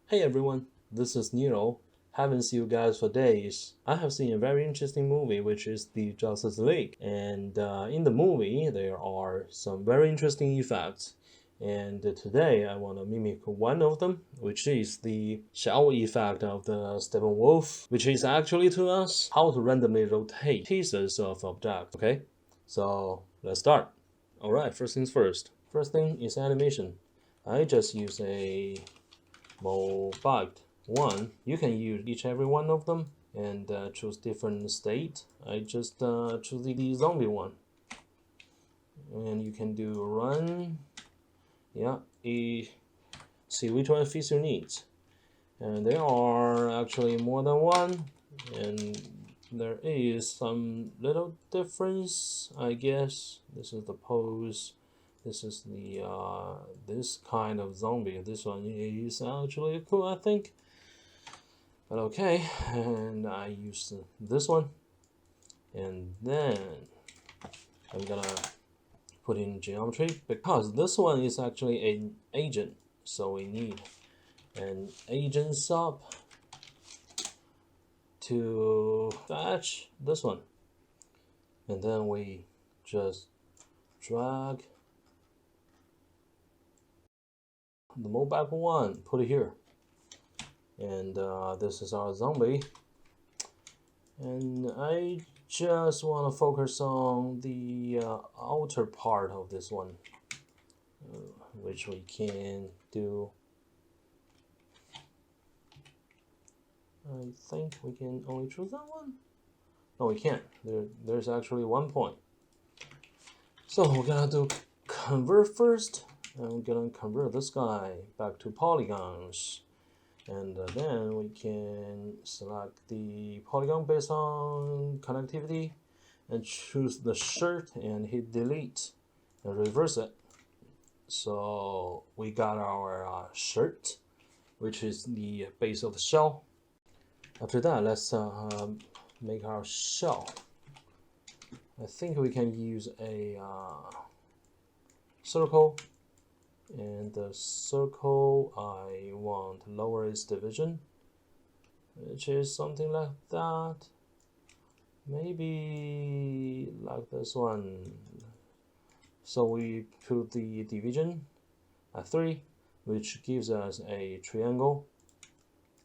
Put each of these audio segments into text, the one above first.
Hey everyone, this is Nero. Haven't seen you guys for days. I have seen a very interesting movie, which is the Justice League. And in the movie, there are some very interesting effects. And today, I want to mimic one of them, which is the shell effect of the Steppenwolf, which is actually to us how to randomly rotate pieces of objects. Okay, so let's start. Alright, first things first. First thing is animation. I just use a mobile one. You can use each every one of them and choose different state. I just choose the zombie one, and you can do run. Yeah, see which one fits your needs. And there are actually more than one, and there is some little difference, I guess. This is the pose. This is the this kind of zombie. This one is actually cool, I think. But okay, and I use this one, and then I'm gonna put in geometry because this one is actually an agent, so we need an agent sub to fetch this one, and then we just drag the mobile one, put it here, and this is our zombie. And I just want to focus on the outer part of this one, which we can do. I think we can only choose that one. No, we can't. There's actually one point. So we're gonna do convert first. And we're gonna convert this guy back to polygons. And then we can select the polygon based on connectivity and choose the shirt and hit delete and reverse it. So we got our shirt, which is the base of the shell. After that, let's make our shell. I think we can use a circle, and the circle I want lower its division, which is something like that. Maybe like this one. So we put the division at 3, which gives us a triangle,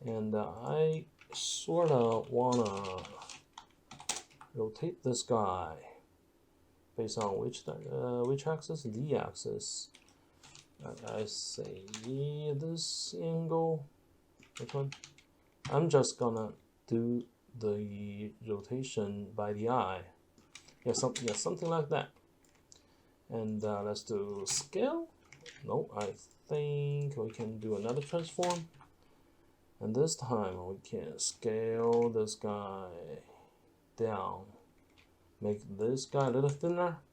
and I sort of wanna rotate this guy based on which axis? The axis. I say this angle. Which one? I'm just gonna do the rotation by the eye. Yeah, something like that. And let's do scale. No, I think we can do another transform. And this time we can scale this guy down. Make this guy a little thinner.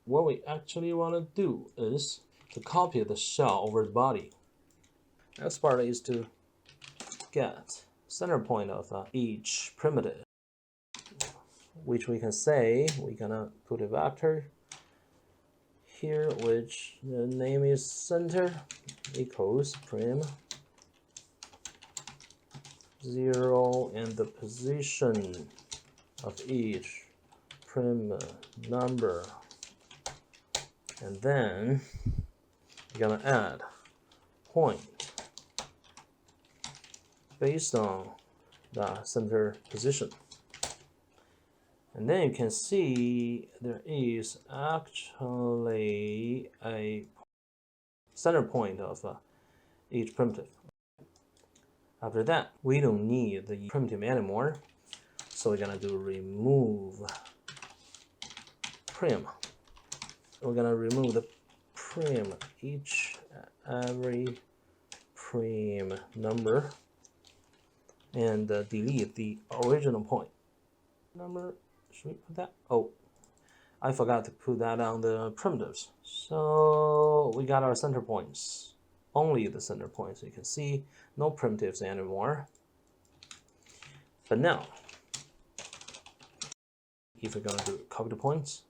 What we actually want to do is to copy the shell over the body. Next part is to get center point of each primitive, which we can say we're gonna put a vector here, which the name is center equals prim 0, and the position of each prim number, and then you're gonna add point based on the center position. And then you can see there is actually a center point of each primitive. After that, we don't need the primitive anymore, so we're gonna do remove prim. We're gonna remove the prim, every prim number, and delete the original point number. Should we put that? Oh, I forgot to put that on the primitives. So we got our center points, only the center points. You can see no primitives anymore. But now, if we're gonna do copy the points,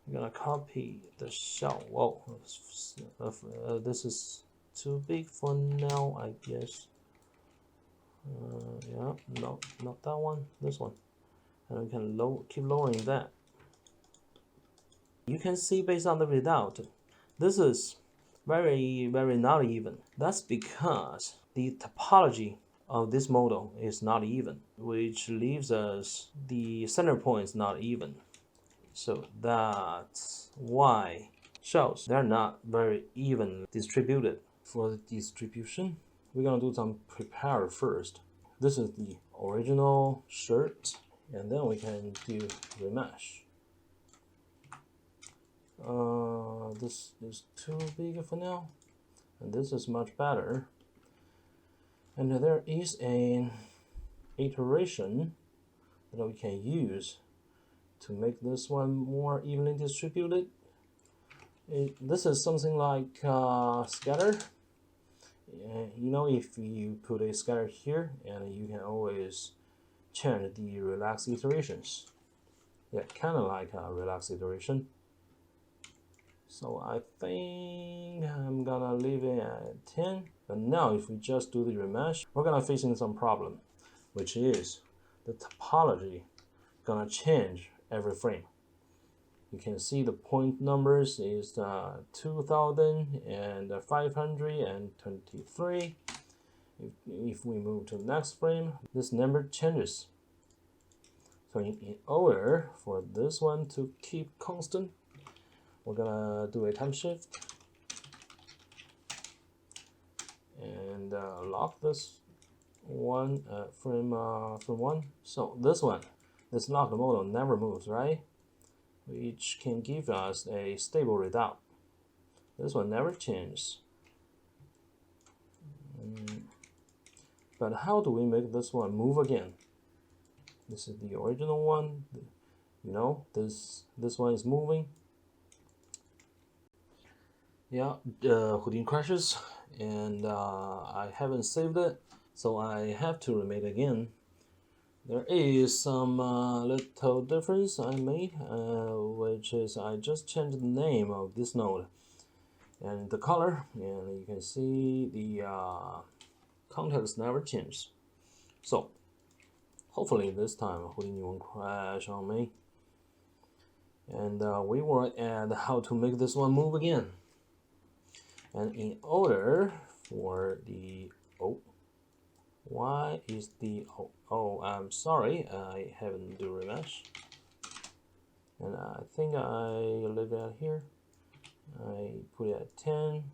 we're gonna copy the shell. Whoa, this is too big for now, I guess. Yeah, no, not that one, this one. And we can keep lowering that. You can see based on the result, this is very not even. That's because the topology of this model is not even, which leaves us the center point is not even. So that's why shows they're not very even distributed. For the distribution, we're gonna do some prepare first. This is the original shirt, and then we can do remesh. This is too big for now, and this is much better. And there is an iteration that we can use to make this one more evenly distributed. This is something like scatter. You know, if you put a scatter here, and you can always change the relaxed iterations. Yeah, kind of like a relaxed iteration. So I think I'm gonna leave it at 10. But now if we just do the remesh, we're gonna facing some problem, which is the topology gonna change every frame. You can see the point numbers is 2523. If we move to the next frame, this number changes. So in order for this one to keep constant, we're gonna do a time shift and lock this one frame 1. So this locked model never moves, right? Which can give us a stable result. This one never changes. But how do we make this one move again? This is the original one. You know, this one is moving. Yeah, Houdini crashes, and I haven't saved it, so I have to remake again. There is some little difference I made, which is I just changed the name of this node and the color, and you can see the context never changed. So hopefully this time Houdini won't crash on me. And we will add how to make this one move again. And in order for the why is the I'm sorry, I haven't do remesh, and I think I leave it here. I put it at 10.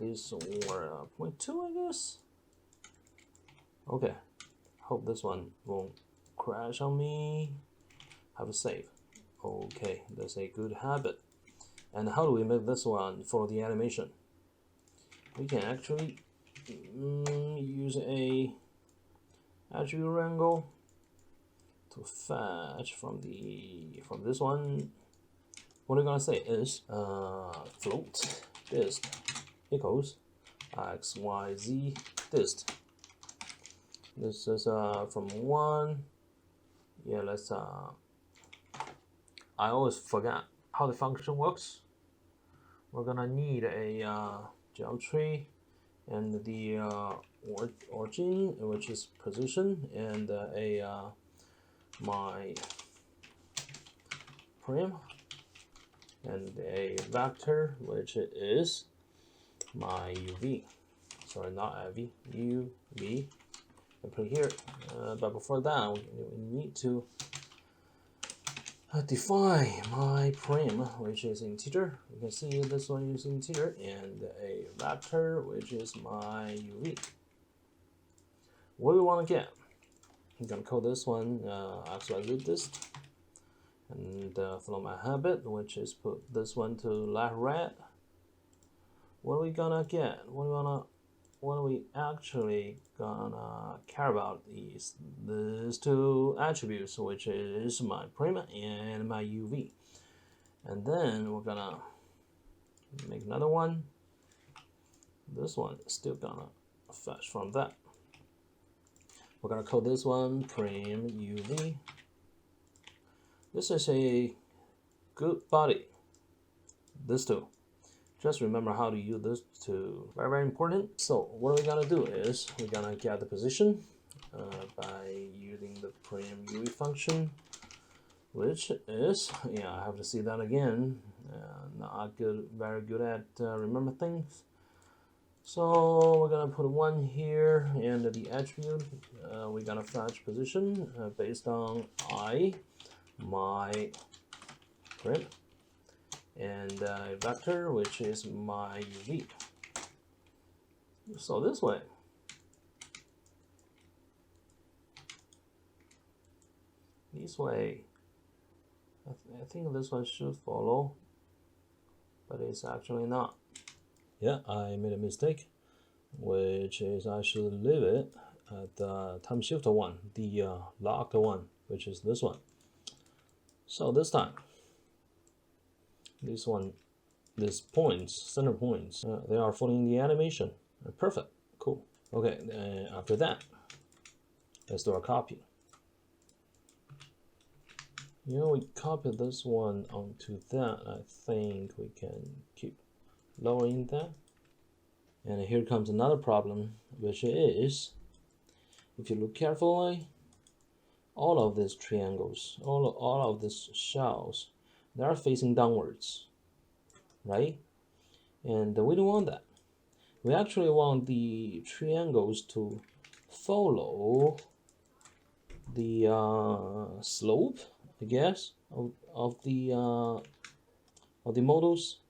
This or 0.2, I guess. Okay, hope this one won't crash on me. Have a save. Okay, that's a good habit. And how do we make this one for the animation? We can actually use a attribute angle to fetch from this one. What we're gonna say is float dist equals xyz dist. This is from 1. Yeah, let's I always forget how the function works. We're gonna need a geometry and the origin, which is position, and my prim, and a vector, which is my UV. Sorry, not IV, UV. I put it here, but before that, we need to define my prim, which is integer. You can see this one is integer, and a vector, which is my UV. What do we want to get? I'm gonna call this one xyz dist, and follow my habit, which is put this one to left red. What are we gonna get? What are we actually gonna care about is these two attributes, which is my prim and my UV. And then we're gonna make another one. This one is still gonna fetch from that. We're gonna call this one prim UV. This is a good body. This two. Just remember how to use this to very important. So what we're gonna do is we're gonna get the position by using the prim UE function, which is, yeah, I have to see that again. Not good, very good at remember things. So we're gonna put 1 here, and the attribute we're gonna fetch position based on my prim, and a vector which is my UV. So this way. I think this one should follow, but it's actually not. Yeah, I made a mistake, which is I should leave it at the time shift one, the locked one, which is this one. So this time, these points, center points, they are following the animation. Perfect, cool. Okay, after that, let's do a copy. You know, we copied this one onto that. I think we can keep lowering that. And here comes another problem, which is, if you look carefully, all of these triangles, all of these shells, they are facing downwards, right? And we don't want that. We actually want the triangles to follow the slope, I guess, of the models.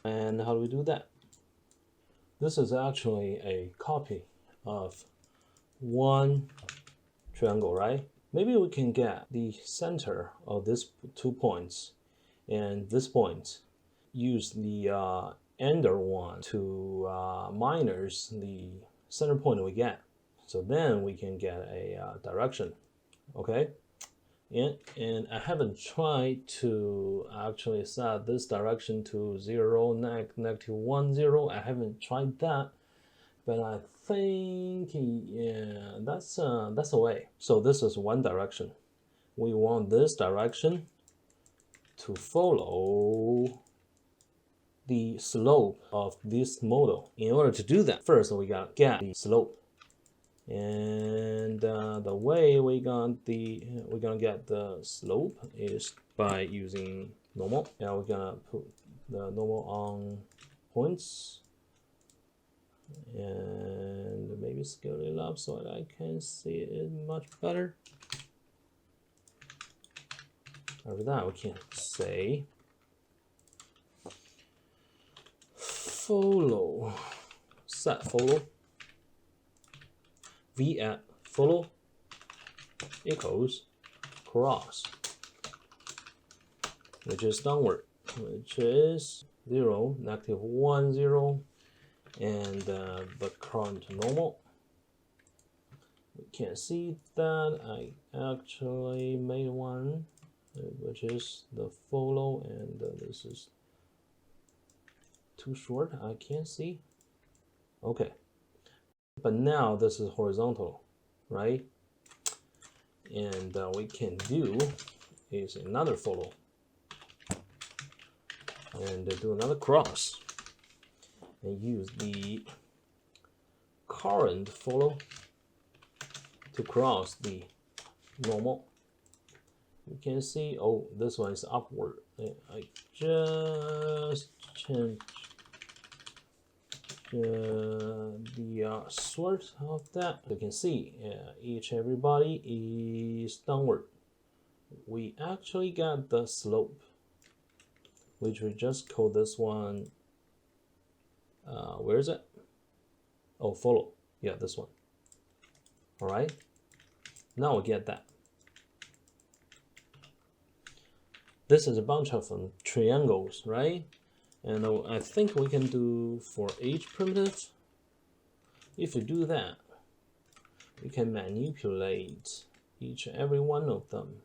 And how do we do that? This is actually a copy of one triangle, right? Maybe we can get the center of these 2 points and this point, use the ender one to minus the center point we get. So then we can get a direction, okay? And I haven't tried to actually set this direction to 0, -1, 0. I haven't tried that, but I think, yeah, that's a way. So this is one direction. We want this direction to follow the slope of this model. In order to do that, first we gotta get the slope. And the way we're gonna get the slope is by using normal. Now we're gonna put the normal on points and maybe scale it up so that I can see it much better. After that, we can say follow, set follow, v at follow equals cross, which is downward, which is 0, -1, 0, and the current normal. We can see that I actually made one, which is the follow, and this is too short. I can't see. Okay. But now this is horizontal, right? And we can do is another follow and do another cross and use the current follow to cross the normal. You can see, oh, this one is upward. I just changed the sort of that. You can see everybody is downward. We actually got the slope, which we just call this one, where is it? Oh, follow. Yeah, this one. All right, now we get that. This is a bunch of triangles, right? And I think we can do for each primitive. If we do that, we can manipulate each and every one of them,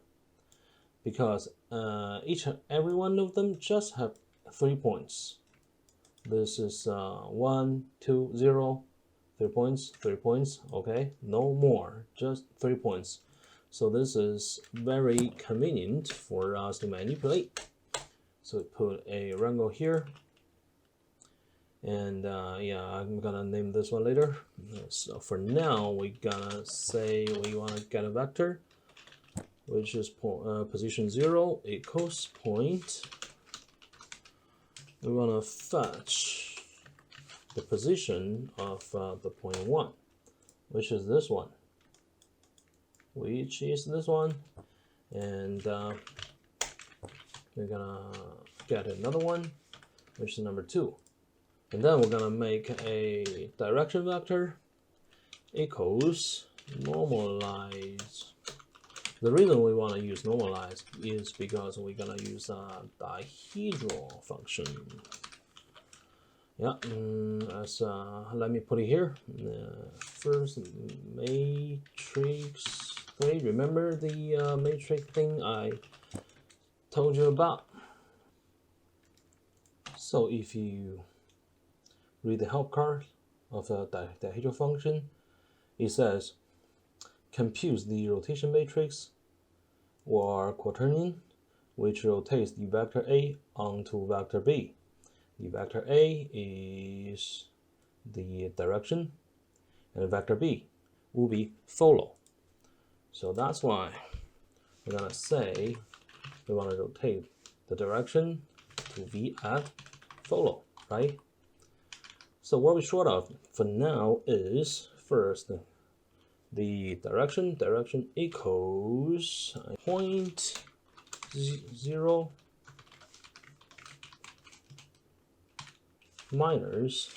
because each and every one of them just have 3 points. This is 1, 2, 0, 3 points, 3 points. Okay, no more, just 3 points. So this is very convenient for us to manipulate. So we put a wrangle here, and yeah, I'm gonna name this one later. So for now, we're gonna say we want to get a vector, which is position 0 equals point. We want to fetch the position of the point 1, which is this one, and we're gonna get another one, which is number 2, and then we're gonna make a direction vector equals normalize. The reason we want to use normalize is because we're gonna use a dihedral function. Yeah, let me put it here. First, matrix 3. Remember the matrix thing I told you about? So if you read the help card of the dihedral function, it says compute the rotation matrix or quaternion which rotates the vector A onto vector B. The vector A is the direction, and the vector B will be follow. So that's why we're gonna say we want to rotate the direction to V at follow, right? So what we're short of for now is first the direction equals point 0 minus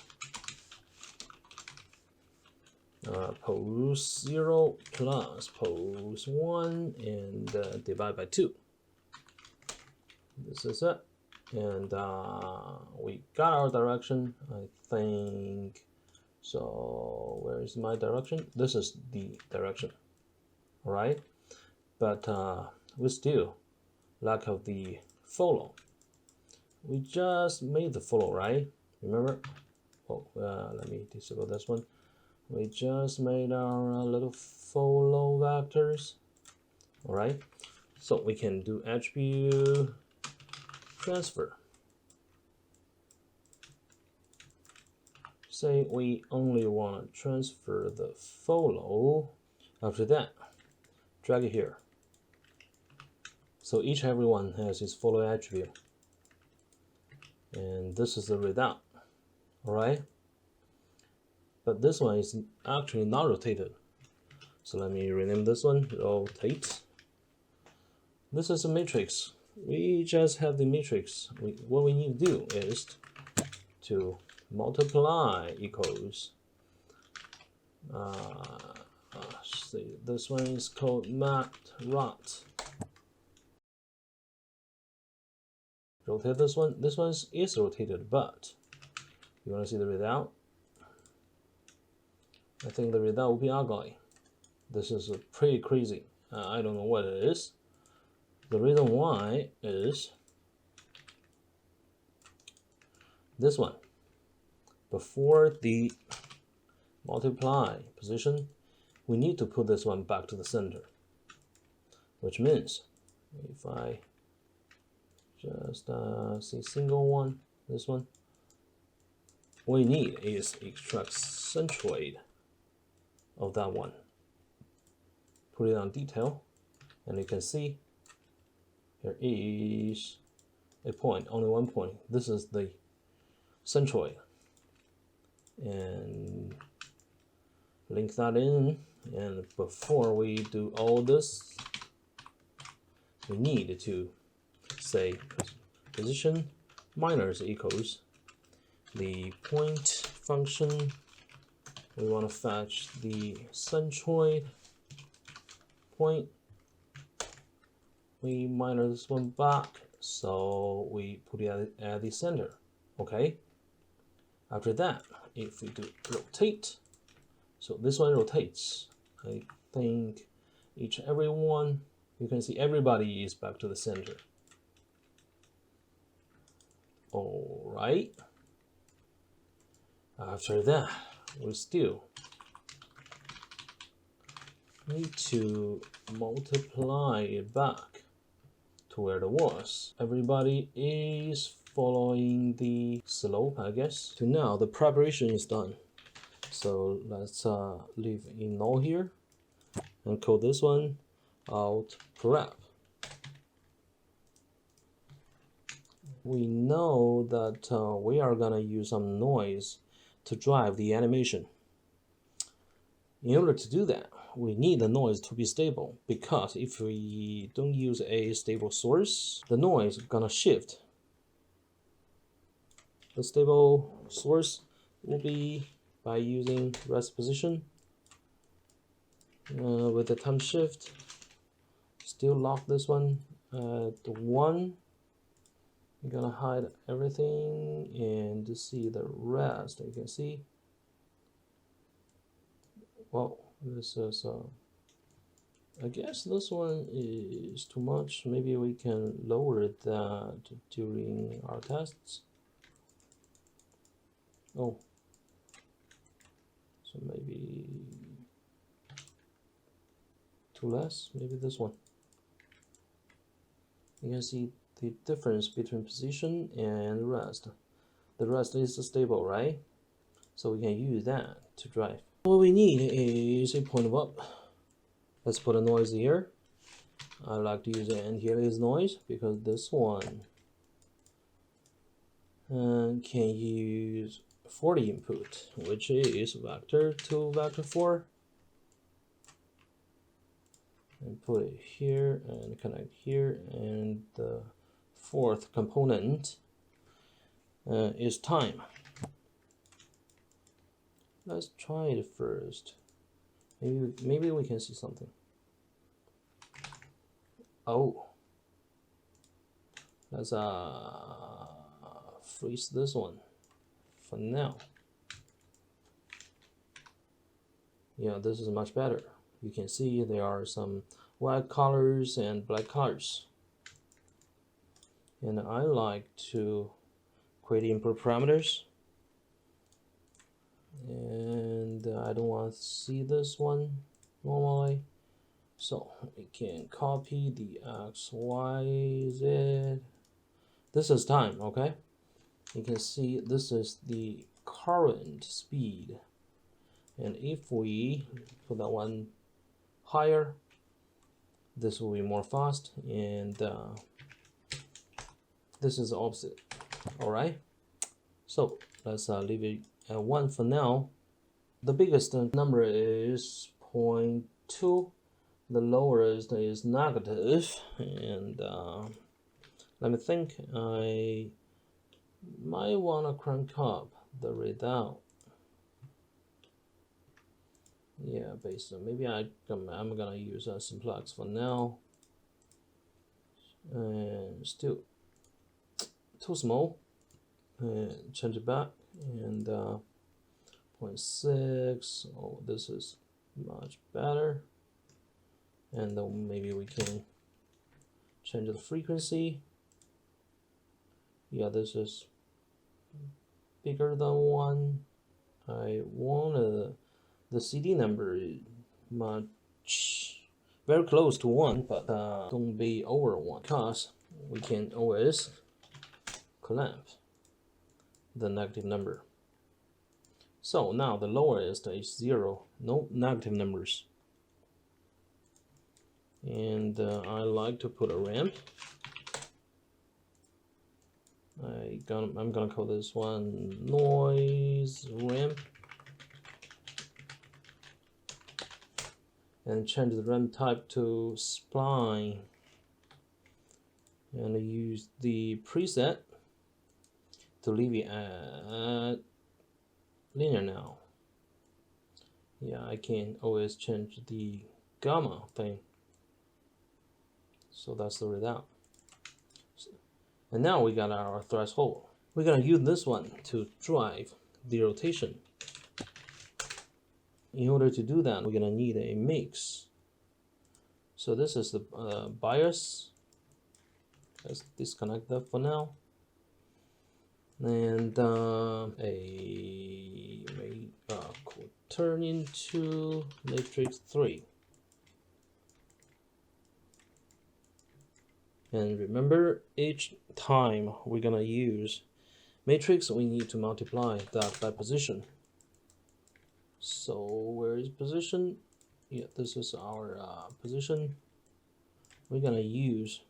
pose 0 plus pose 1 and divide by 2. This is it, and we got our direction, I think. So where is my direction? This is the direction, all right? But we still lack of the follow. We just made the follow, right? Remember? Oh, let me disable this one. We just made our little follow vectors, all right? So we can do attribute transfer. Say we only want to transfer the follow. After that, drag it here. So each and every one has its follow attribute. And this is the result, all right? But this one is actually not rotated. So let me rename this one, rotate. This is a matrix. We just have the matrix. What we need to do is to multiply equals, see, this one is called mat rot. Rotate this one. This one is rotated, but you want to see the result? I think the result will be ugly. This is pretty crazy. I don't know what it is. The reason why is this one. Before the multiply position, we need to put this one back to the center, which means if I just see single one, this one, what we need is extract centroid of that one. Put it on detail, and you can see there is a point, only one point. This is the centroid, and link that in. And before we do all this, we need to say position minus equals the point function. We want to fetch the centroid point. We minus this one back, so we put it at the center. Okay. After that, if we do rotate, so this one rotates. I think each and every one, you can see everybody is back to the center. All right. After that, we still need to multiply it back to where it was. Everybody is following the slope, I guess. To now, the preparation is done. So let's leave in null here and call this one out prep. We know that we are gonna use some noise to drive the animation. In order to do that, we need the noise to be stable, because if we don't use a stable source, the noise is gonna shift. The stable source will be by using rest position with the time shift. Still lock this one at 1. I'm gonna hide everything and to see the rest. You can see, well, this is I guess this one is too much. Maybe we can lower that during our tests. Oh, so maybe too less, maybe this one. You can see the difference between position and rest. The rest is stable, right? So we can use that to drive. What we need is a point of up. Let's put a noise here. I like to use and here is noise because this one can use 40 input, which is vector to vector 4. And put it here and connect here, and the fourth component is time. Let's try it first. Maybe we can see something. Oh, let's freeze this one for now. Yeah, this is much better. You can see there are some white colors and black colors. And I like to create input parameters. And I don't want to see this one normally. So we can copy the X, Y, Z. This is time, okay? You can see this is the current speed. And if we put that one higher, this will be more fast, and this is the opposite. All right, so let's leave it at 1 for now. The biggest number is 0.2, the lowest is negative, and let me think, I might want to crank up the readout. Yeah, based on maybe I'm gonna use a simplex for now, and still too small, and change it back, and 0.6. Oh, this is much better, and then maybe we can change the frequency. Yeah, this is bigger than 1. I want the CD number is much very close to 1, but don't be over 1, because we can always clamp the negative number. So now the lowest is 0, no negative numbers. And I like to put a ramp. I'm gonna call this one noise ramp, and change the ramp type to spline, and use the preset to leave it at linear now. Yeah, I can always change the gamma thing. So that's the readout. And now we got our threshold. We're gonna use this one to drive the rotation. In order to do that, we're gonna need a mix. So this is the bias. Let's disconnect that for now. And turn into matrix 3. And remember, each time we're gonna use matrix, we need to multiply that by position. So where is position? Yeah, this is our position. We're gonna use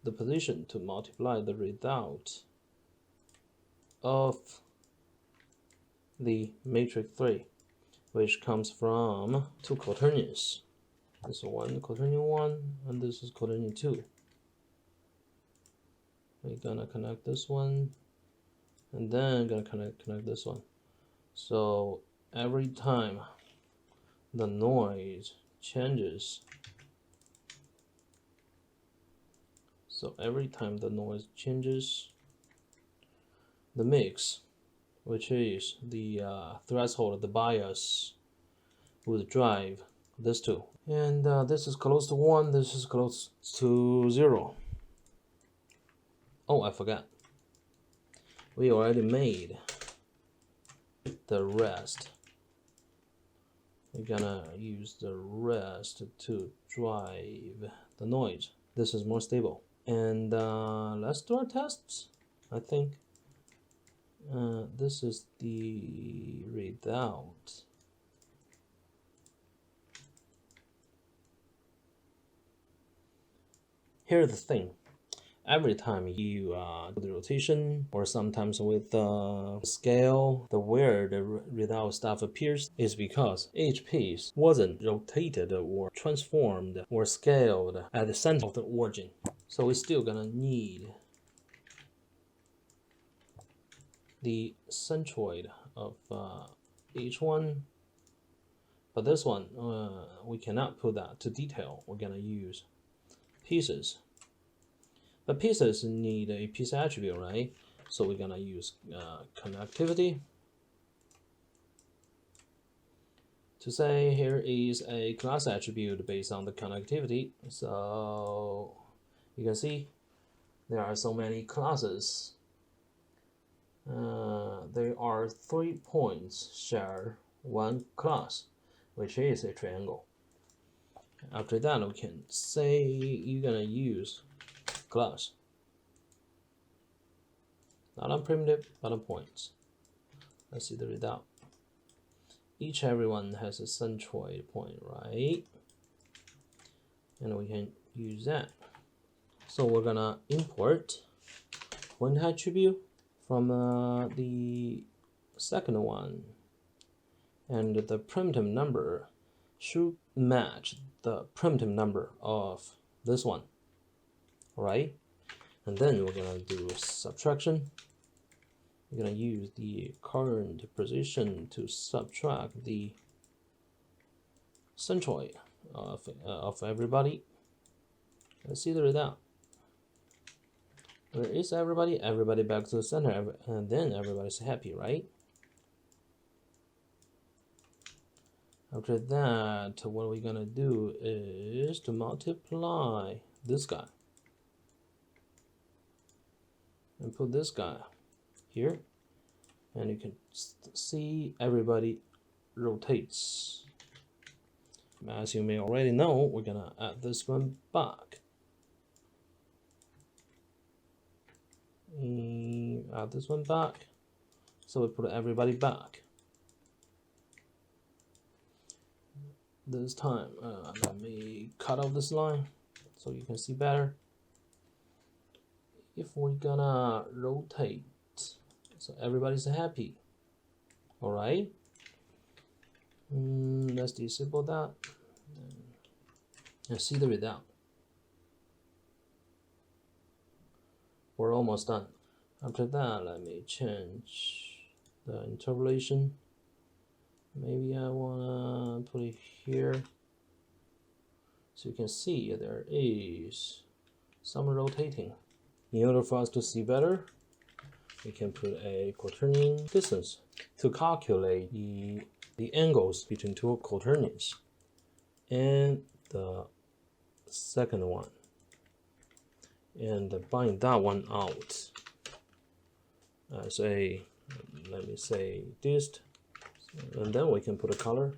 the position to multiply the result of the matrix 3, which comes from two quaternions. This is one quaternion 1 and this is quaternion 2. We're gonna connect this one and then gonna connect this one. So every time the noise changes, the mix, which is the threshold, the bias, would drive this two. And this is close to 1, this is close to 0. Oh, I forgot. We already made the rest. We're gonna use the rest to drive the noise. This is more stable. And let's do our tests. I think this is the result. Here's the thing. Every time you do the rotation, or sometimes with the scale, the where the result stuff appears is because each piece wasn't rotated or transformed or scaled at the center of the origin. So we're still gonna need the centroid of each one, but this one we cannot put that to detail. We're gonna use pieces. But pieces need a piece attribute, right? So we're gonna use connectivity to say here is a class attribute based on the connectivity. So you can see there are so many classes. There are 3 points share one class, which is a triangle. After that, we can say you're gonna use class, not on primitive, but on points. Let's see the result. Everyone has a centroid point, right? And we can use that. So we're gonna import one attribute from the second one, and the primitive number should match the primitive number of this one. Right, and then we're gonna do subtraction. We're gonna use the current position to subtract the centroid of everybody. Let's see the result. Where is everybody? Everybody back to the center, and then everybody's happy, right? After that, what we're gonna do is to multiply this guy and put this guy here, and you can see everybody rotates. As you may already know, we're gonna add this one back. Add this one back, so we put everybody back. This time, let me cut off this line so you can see better. If we're gonna rotate, so everybody's happy, all right? Let's disable that and see the result. We're almost done. After that, let me change the interpolation. Maybe I wanna put it here, so you can see there is some rotating. In order for us to see better, we can put a quaternion distance to calculate the angles between two quaternions. And the second one, and bind that one out as a, let me say, dist, and then we can put a color.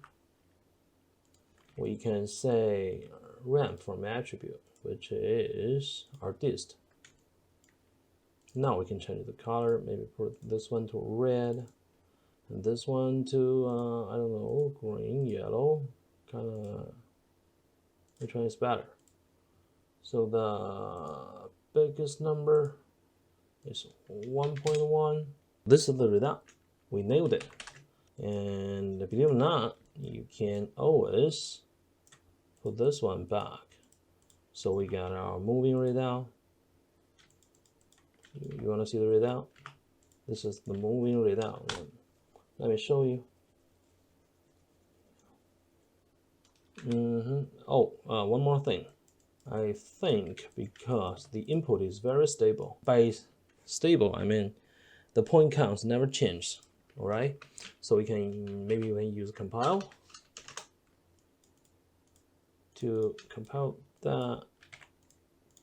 We can say ramp from attribute, which is our dist. Now we can change the color, maybe put this one to red, and this one to, I don't know, green, yellow, kind of, which one is better? So the biggest number is 1.1. This is the result. We nailed it. And believe it or not, you can always put this one back. So we got our moving result. You want to see the result? This is the moving result. Let me show you. Oh, one more thing. I think because the input is very stable. By stable, I mean the point counts never change. All right. So we can maybe use compile to compile that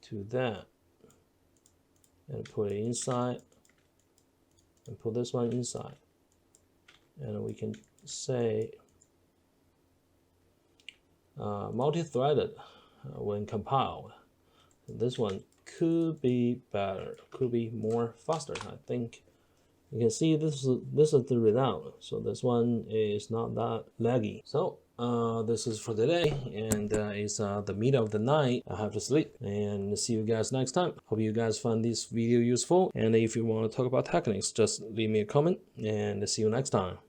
to that, and put it inside, and put this one inside, and we can say multi-threaded when compiled. This one could be better, could be more faster. I think you can see this is the result. So this one is not that laggy. So this is for today, and it's the middle of the night. I have to sleep, and see you guys next time. Hope you guys found this video useful, and if you want to talk about techniques, just leave me a comment, and see you next time.